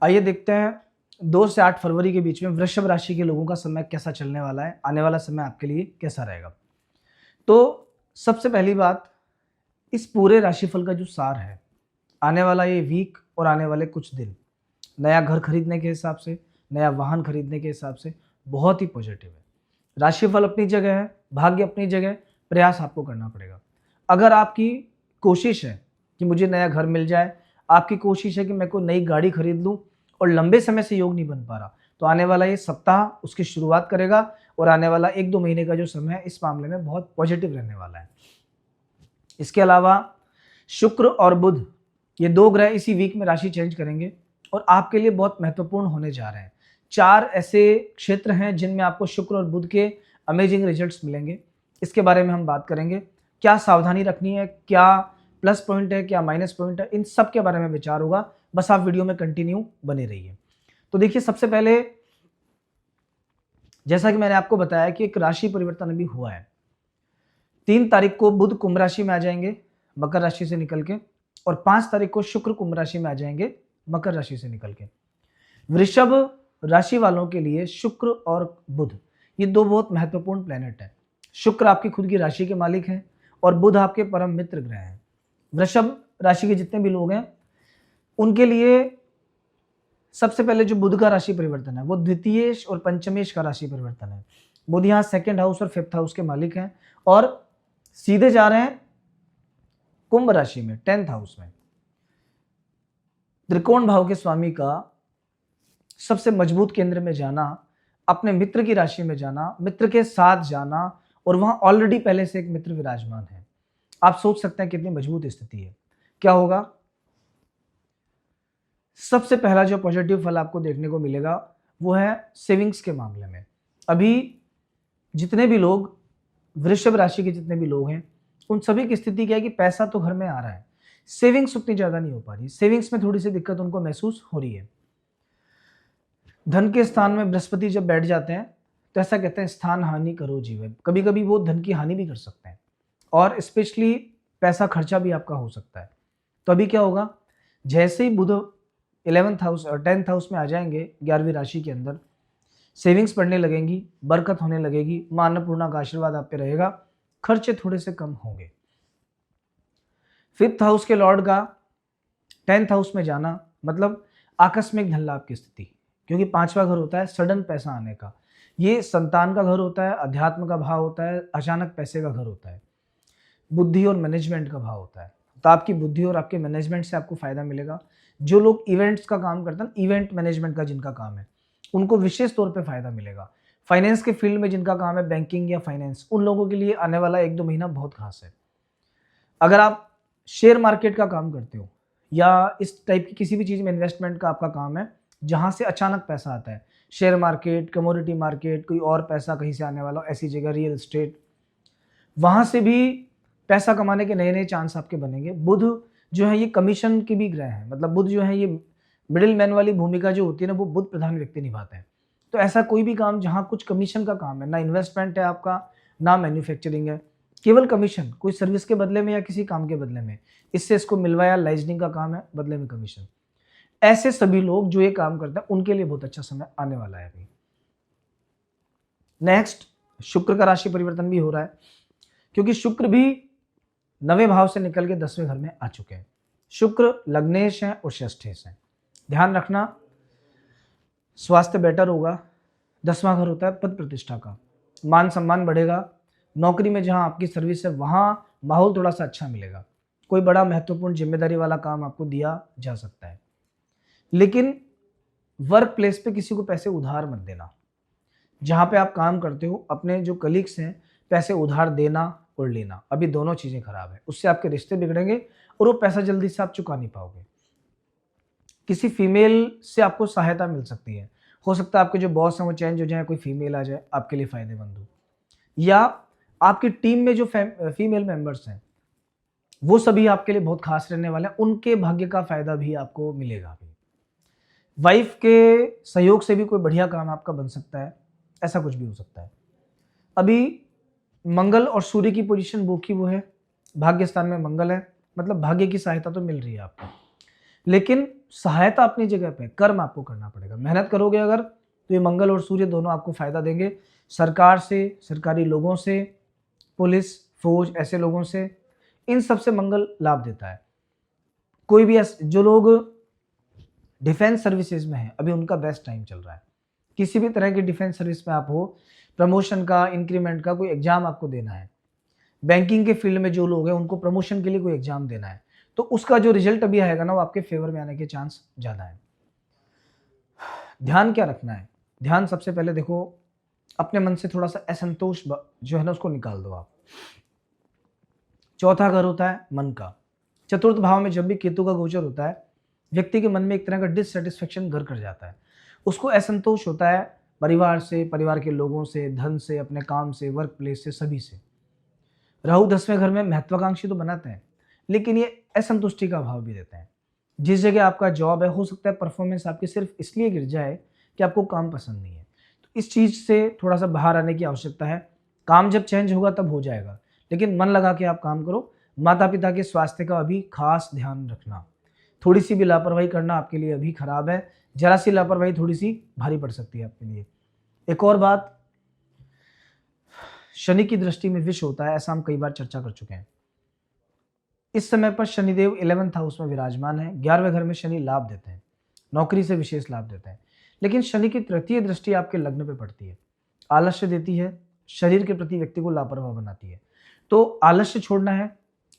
आइए देखते हैं 2 से 8 फरवरी के बीच में वृषभ राशि के लोगों का समय कैसा चलने वाला है, आने वाला समय आपके लिए कैसा रहेगा। तो सबसे पहली बात, इस पूरे राशिफल का जो सार है, आने वाला ये वीक और आने वाले कुछ दिन नया घर खरीदने के हिसाब से, नया वाहन खरीदने के हिसाब से बहुत ही पॉजिटिव है। राशिफल अपनी जगह है, भाग्य अपनी जगह, प्रयास आपको करना पड़ेगा। अगर आपकी कोशिश है कि मुझे नया घर मिल जाए, आपकी कोशिश है कि मैं कोई नई गाड़ी खरीद लूँ और लंबे समय से योग नहीं बन पा रहा, तो आने वाला ये सप्ताह उसकी शुरुआत करेगा और आने वाला 1-2 महीने का जो समय है इस मामले में बहुत पॉजिटिव रहने वाला है। इसके अलावा शुक्र और बुध, ये 2 ग्रह इसी वीक में राशि चेंज करेंगे और आपके लिए बहुत महत्वपूर्ण होने जा रहे हैं। 4 ऐसे क्षेत्र हैं जिनमें आपको शुक्र और बुध के अमेजिंग रिजल्ट्स मिलेंगे। इसके बारे में हम बात करेंगे। क्या सावधानी रखनी है, क्या प्लस पॉइंट है, क्या माइनस पॉइंट है, इन सब के बारे में विचार होगा। बस आप वीडियो में कंटिन्यू बने रहिए। तो देखिए, सबसे पहले जैसा कि मैंने आपको बताया कि एक राशि परिवर्तन अभी हुआ है। 3 तारीख को बुध कुंभ राशि में आ जाएंगे मकर राशि से निकल के, और 5 तारीख को शुक्र कुंभ राशि में आ जाएंगे मकर राशि से निकल के। वृषभ राशि वालों के लिए शुक्र और बुध, ये 2 बहुत महत्वपूर्ण प्लेनेट हैं। शुक्र आपकी खुद की राशि के मालिक हैं और बुध आपके परम मित्र ग्रह हैं। वृषभ राशि के जितने भी लोग हैं उनके लिए सबसे पहले जो बुध का राशि परिवर्तन है वो द्वितीयेश और पंचमेश का राशि परिवर्तन है। बुध यहाँ 2nd हाउस और 5th हाउस के मालिक हैं और सीधे जा रहे हैं कुंभ राशि में 10th हाउस में। त्रिकोण भाव के स्वामी का सबसे मजबूत केंद्र में जाना, अपने मित्र की राशि में जाना, मित्र के साथ जाना, और वहां ऑलरेडी पहले से एक मित्र विराजमान है। आप सोच सकते हैं कितनी मजबूत स्थिति है। क्या होगा? सबसे पहला जो पॉजिटिव फल आपको देखने को मिलेगा वो है सेविंग्स के मामले में। अभी जितने भी लोग वृषभ राशि के जितने भी लोग हैं उन सभी की स्थिति क्या है कि पैसा तो घर में आ रहा है, सेविंग्स उतनी ज्यादा नहीं हो पा रही। सेविंग्स में थोड़ी सी दिक्कत उनको महसूस हो रही है। धन के स्थान में बृहस्पति जब बैठ जाते हैं तो ऐसा कहते हैं स्थान हानि करो जीवन। कभी कभी वो धन की हानि भी कर सकते हैं और स्पेशली पैसा खर्चा भी आपका हो सकता है। तो अभी क्या होगा, जैसे ही बुध 11th हाउस और 10th हाउस में आ जाएंगे 11वीं राशि के अंदर, सेविंग्स बढ़ने लगेंगी, बरकत होने लगेगी, मां अन्नपूर्णा का आशीर्वाद आप पे रहेगा, खर्चे थोड़े से कम होंगे। 5th हाउस के लॉर्ड का 10th हाउस में जाना मतलब आकस्मिक धन लाभ की स्थिति, क्योंकि 5वां घर होता है सडन पैसा आने का। ये संतान का घर होता है, अध्यात्म का भाव होता है, अचानक पैसे का घर होता है, बुद्धि और मैनेजमेंट का भाव होता है। तो आपकी बुद्धि और आपके मैनेजमेंट से आपको फायदा मिलेगा। जो लोग इवेंट्स का काम करते हैं, इवेंट मैनेजमेंट का जिनका काम है, उनको विशेष तौर पे फायदा मिलेगा। फाइनेंस के फील्ड में जिनका काम है बैंकिंग या फाइनेंस, उन लोगों के लिए आने वाला 1-2 महीना बहुत खास है। अगर आप शेयर मार्केट का काम करते हो या इस टाइप की किसी भी चीज में इन्वेस्टमेंट का आपका काम है जहां से अचानक पैसा आता है, शेयर मार्केट, कमोडिटी मार्केट, कोई और पैसा कहीं से आने वाला ऐसी जगह, रियल एस्टेट, वहां से भी पैसा कमाने के नए नए चांस आपके बनेंगे। बुध जो है ये कमीशन की भी ग्रह है, मतलब बुध जो है ये मिडिल मैन वाली भूमिका जो होती है ना, वो बुध प्रधान व्यक्ति निभाते हैं। तो ऐसा कोई भी काम जहां कुछ कमीशन का काम है, ना इन्वेस्टमेंट है आपका, ना मैन्युफैक्चरिंग है, केवल कमीशन, कोई सर्विस के बदले में या किसी काम के बदले में, इससे इसको मिलवाया, लाइजनिंग का काम है, बदले में कमीशन, ऐसे सभी लोग जो ये काम करते हैं उनके लिए बहुत अच्छा समय आने वाला है अभी। नेक्स्ट, शुक्र का राशि परिवर्तन भी हो रहा है, क्योंकि शुक्र भी 9वें भाव से निकल के 10वें घर में आ चुके हैं। शुक्र लग्नेश है और षष्ठेश है। ध्यान रखना, स्वास्थ्य बेटर होगा। 10वां घर होता है पद प्रतिष्ठा का, मान सम्मान बढ़ेगा। नौकरी में जहां आपकी सर्विस है वहां माहौल थोड़ा सा अच्छा मिलेगा। कोई बड़ा महत्वपूर्ण जिम्मेदारी वाला काम आपको दिया जा सकता है। लेकिन वर्क प्लेस पे किसी को पैसे उधार मत देना। जहां पे आप काम करते हो अपने जो कलीग्स हैं, पैसे उधार देना और लेना, अभी दोनों चीजें खराब है। उससे आपके रिश्ते बिगड़ेंगे और वो पैसा जल्दी से आप चुका नहीं पाओगे। किसी फीमेल से आपको सहायता मिल सकती है। हो सकता है आपके जो बॉस हैं वो चेंज हो जाए, कोई फीमेल आ जाए, आपके लिए फायदेमंद हो। या आपकी टीम में जो फीमेल मेंबर्स हैं वो सभी आपके लिए बहुत खास रहने वाले हैं, उनके भाग्य का फायदा भी आपको मिलेगा। अभी वाइफ के सहयोग से भी कोई बढ़िया काम आपका बन सकता है, ऐसा कुछ भी हो सकता है। अभी मंगल और सूर्य की पोजीशन वो की वो है, भाग्य स्थान में मंगल है, मतलब भाग्य की सहायता तो मिल रही है आपको। लेकिन सहायता अपनी जगह पे, कर्म आपको करना पड़ेगा। मेहनत करोगे अगर तो ये मंगल और सूर्य दोनों आपको फायदा देंगे। सरकार से, सरकारी लोगों से, पुलिस, फौज, ऐसे लोगों से, इन सब से मंगल लाभ देता है। कोई भी जो लोग डिफेंस सर्विसेज में हैं, अभी उनका बेस्ट टाइम चल रहा है। किसी भी तरह की डिफेंस सर्विस में आप हो, प्रमोशन का, इंक्रीमेंट का कोई एग्जाम आपको देना है, बैंकिंग के फील्ड में जो लोग हैं उनको प्रमोशन के लिए कोई एग्जाम देना है, तो उसका जो रिजल्ट अभी आएगा ना वो आपके फेवर में आने के चांस ज़्यादा है। ध्यान क्या रखना है? ध्यान सबसे पहले देखो, अपने मन से थोड़ा सा असंतोष जो है ना उसको निकाल दो आप। चौथा घर होता है मन का। चतुर्थ भाव में जब भी केतु का गोचर होता है, व्यक्ति के मन में एक तरह का डिससेटिस्फेक्शन घर कर जाता है। उसको असंतोष होता है परिवार से, परिवार के लोगों से, धन से, अपने काम से, वर्क प्लेस से, सभी से। राहु 10वें घर में महत्वाकांक्षी तो बनाते हैं, लेकिन ये असंतुष्टि का भाव भी देते हैं। जिस जगह आपका जॉब है, हो सकता है परफॉर्मेंस आपकी सिर्फ इसलिए गिर जाए कि आपको काम पसंद नहीं है। तो इस चीज़ से थोड़ा सा बाहर आने की आवश्यकता है। काम जब चेंज होगा तब हो जाएगा, लेकिन मन लगा के आप काम करो। माता पिता के स्वास्थ्य का अभी खास ध्यान रखना। थोड़ी सी भी लापरवाही करना आपके लिए अभी खराब है। जरा सी लापरवाही थोड़ी सी भारी पड़ सकती है आपके लिए। एक और बात, शनि की दृष्टि में विष होता है, ऐसा हम कई बार चर्चा कर चुके हैं। इस समय पर शनिदेव 11th हाउस में विराजमान है। 11वें घर में शनि लाभ देते हैं, नौकरी से विशेष लाभ देते हैं, लेकिन शनि की तृतीय दृष्टि आपके लग्न पे पड़ती है, आलस्य देती है, शरीर के प्रति व्यक्ति को लापरवाह बनाती है। तो आलस्य छोड़ना है,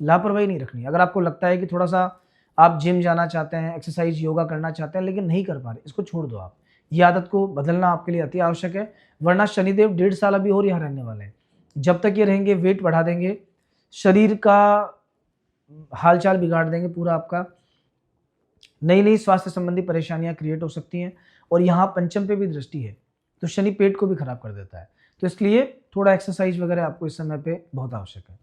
लापरवाही नहीं रखनी। अगर आपको लगता है कि थोड़ा सा आप जिम जाना चाहते हैं, एक्सरसाइज, योगा करना चाहते हैं, लेकिन नहीं कर पा रहे, इसको छोड़ दो आप। ये आदत को बदलना आपके लिए अति आवश्यक है, वरना शनिदेव 1.5 साल अभी और यहाँ रहने वाले हैं। जब तक ये रहेंगे वेट बढ़ा देंगे, शरीर का हालचाल बिगाड़ देंगे पूरा आपका, नई नई स्वास्थ्य संबंधी परेशानियां क्रिएट हो सकती हैं। और यहाँ पंचम पे भी दृष्टि है, तो शनि पेट को भी खराब कर देता है। तो इसलिए थोड़ा एक्सरसाइज वगैरह आपको इस समय पे बहुत आवश्यक है।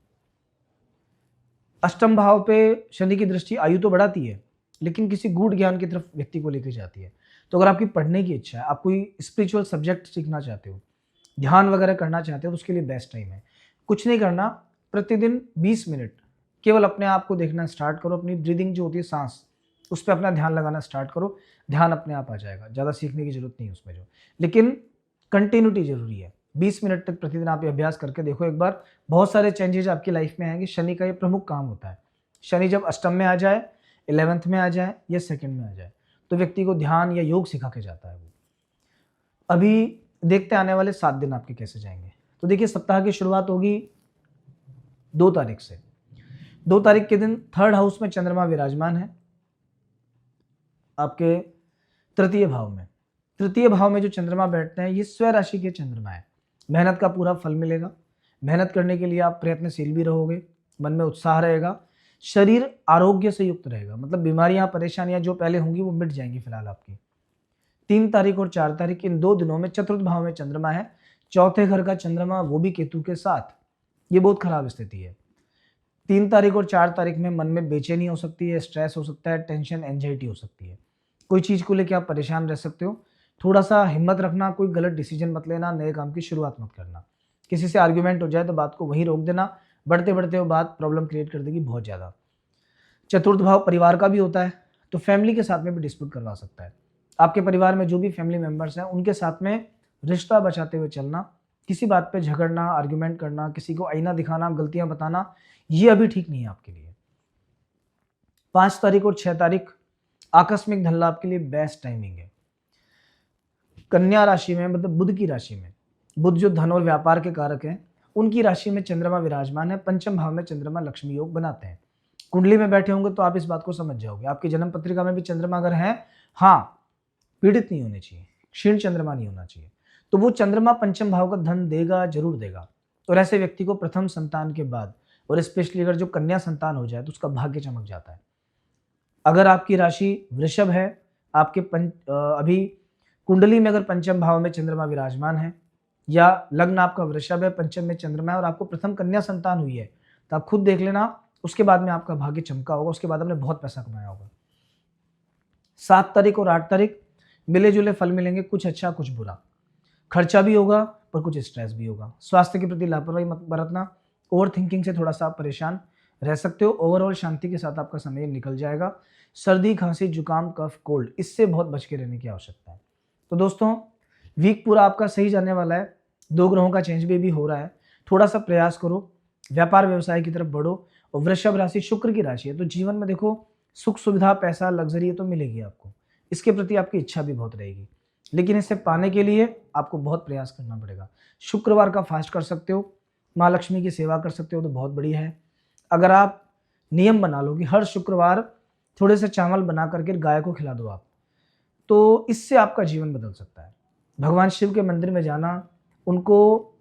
अष्टम भाव पे शनि की दृष्टि आयु तो बढ़ाती है, लेकिन किसी गूढ़ ज्ञान की तरफ व्यक्ति को लेकर जाती है। तो अगर आपकी पढ़ने की इच्छा है, आप कोई स्पिरिचुअल सब्जेक्ट सीखना चाहते हो, ध्यान वगैरह करना चाहते हो, तो उसके लिए बेस्ट टाइम है। कुछ नहीं करना, प्रतिदिन 20 मिनट केवल अपने आप को देखना स्टार्ट करो। अपनी ब्रीदिंग जो होती है, सांस, उस पर अपना ध्यान लगाना स्टार्ट करो। ध्यान अपने आप आ जाएगा, ज़्यादा सीखने की जरूरत नहीं है उसमें लेकिन कंटिन्यूटी जरूरी है। 20 मिनट तक प्रतिदिन आप ये अभ्यास करके देखो एक बार, बहुत सारे चेंजेस आपकी लाइफ में आएंगे। शनि का ये प्रमुख काम होता है। शनि जब अष्टम में आ जाए, 11th में आ जाए या 2nd में आ जाए, तो व्यक्ति को ध्यान या योग सिखा के जाता है वो। अभी देखते आने वाले 7 दिन आपके कैसे जाएंगे। तो देखिए, सप्ताह की शुरुआत होगी 2 तारीख से। 2 तारीख के दिन 3rd हाउस में चंद्रमा विराजमान है आपके तृतीय भाव में। तृतीय भाव में जो चंद्रमा बैठते हैं, ये स्व राशि के चंद्रमा है। मेहनत का पूरा फल मिलेगा। मेहनत करने के लिए आप प्रयत्नशील भी रहोगे, मन में उत्साह रहेगा, शरीर आरोग्य से युक्त रहेगा। मतलब बीमारियां, परेशानियां जो पहले होंगी वो मिट जाएंगी फिलहाल आपकी। 3 तारीख और 4 तारीख, इन 2 दिनों में चतुर्थ भाव में चंद्रमा है, चौथे घर का चंद्रमा, वो भी केतु के साथ। ये बहुत खराब स्थिति है। 3 तारीख और 4 तारीख में मन में बेचैनी हो सकती है, स्ट्रेस हो सकता है, टेंशन, एंजाइटी हो सकती है। कोई चीज़ को लेकर आप परेशान रह सकते हो। थोड़ा सा हिम्मत रखना, कोई गलत डिसीजन मत लेना, नए काम की शुरुआत मत करना। किसी से आर्ग्यूमेंट हो जाए तो बात को वहीं रोक देना, बढ़ते बढ़ते वो बात प्रॉब्लम क्रिएट कर देगी बहुत ज़्यादा। चतुर्थ भाव परिवार का भी होता है, तो फैमिली के साथ में भी डिस्प्यूट करवा सकता है। आपके परिवार में जो भी फैमिली मेंबर्स हैं, उनके साथ में रिश्ता बचाते हुए चलना। किसी बात पे झगड़ना, आर्ग्यूमेंट करना, किसी को आईना दिखाना, गलतियां बताना, ये अभी ठीक नहीं है आपके लिए। 5 तारीख और 6 तारीख आकस्मिक धन लाभ के लिए बेस्ट टाइमिंग है। कन्या राशि में, मतलब बुध की राशि में, बुध जो धन और व्यापार के कारक हैं, उनकी राशि में चंद्रमा विराजमान है। पंचम भाव में चंद्रमा लक्ष्मी योग बनाते हैं। कुंडली में बैठे होंगे तो आप इस बात को समझ जाओगे। आपकी जन्म पत्रिका में भी चंद्रमा अगर है, हाँ, पीड़ित नहीं होने चाहिए, क्षीण चंद्रमा नहीं होना चाहिए। तो वो चंद्रमा पंचम भाव का धन देगा, जरूर देगा। और ऐसे व्यक्ति को प्रथम संतान के बाद, और स्पेशली अगर जो कन्या संतान हो जाए, तो उसका भाग्य चमक जाता है। अगर आपकी राशि वृषभ है, आपके अभी कुंडली में अगर पंचम भाव में चंद्रमा विराजमान है, या लग्न आपका वृषभ है, पंचम में चंद्रमा है, और आपको प्रथम कन्या संतान हुई है, तो आप खुद देख लेना, उसके बाद में आपका भाग्य चमका होगा, उसके बाद आपने बहुत पैसा कमाया होगा। 7 तारीख और 8 तारीख मिले जुले फल मिलेंगे, कुछ अच्छा कुछ बुरा। खर्चा भी होगा पर कुछ स्ट्रेस भी होगा। स्वास्थ्य के प्रति लापरवाही मत बरतना। ओवर थिंकिंग से थोड़ा सा परेशान रह सकते हो। ओवरऑल शांति के साथ आपका समय निकल जाएगा। सर्दी, खांसी, जुकाम, कफ, कोल्ड, इससे बहुत बच के रहने की आवश्यकता है। तो दोस्तों, वीक पूरा आपका सही जाने वाला है। 2 ग्रहों का चेंज भी हो रहा है। थोड़ा सा प्रयास करो, व्यापार व्यवसाय की तरफ बढ़ो। और वृषभ राशि शुक्र की राशि है, तो जीवन में देखो सुख सुविधा, पैसा, लग्जरी तो मिलेगी आपको। इसके प्रति आपकी इच्छा भी बहुत रहेगी, लेकिन इसे पाने के लिए आपको बहुत प्रयास करना पड़ेगा। शुक्रवार का फास्ट कर सकते हो, माँ लक्ष्मी की सेवा कर सकते हो तो बहुत बढ़िया है। अगर आप नियम बना लो कि हर शुक्रवार थोड़े से चावल बना करके गाय को खिला दो आप, तो इससे आपका जीवन बदल सकता है। भगवान शिव के मंदिर में जाना, उनको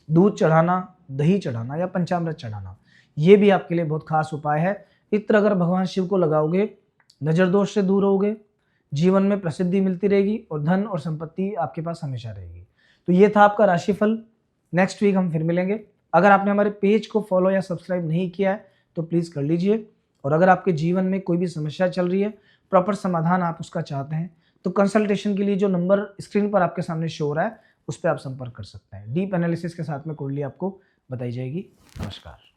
दूध चढ़ाना, दही चढ़ाना या पंचामृत चढ़ाना, ये भी आपके लिए बहुत खास उपाय है। इत्र अगर भगवान शिव को लगाओगे, नजर दोष से दूर होगे, जीवन में प्रसिद्धि मिलती रहेगी और धन और संपत्ति आपके पास हमेशा रहेगी। तो ये था आपका राशिफल। नेक्स्ट वीक हम फिर मिलेंगे। अगर आपने हमारे पेज को फॉलो या सब्सक्राइब नहीं किया है तो प्लीज़ कर लीजिए। और अगर आपके जीवन में कोई भी समस्या चल रही है, प्रॉपर समाधान आप उसका चाहते हैं, तो कंसल्टेशन के लिए जो नंबर स्क्रीन पर आपके सामने शो हो रहा है, उस पर आप संपर्क कर सकते हैं। डीप एनालिसिस के साथ में कुंडली आपको बताई जाएगी। नमस्कार।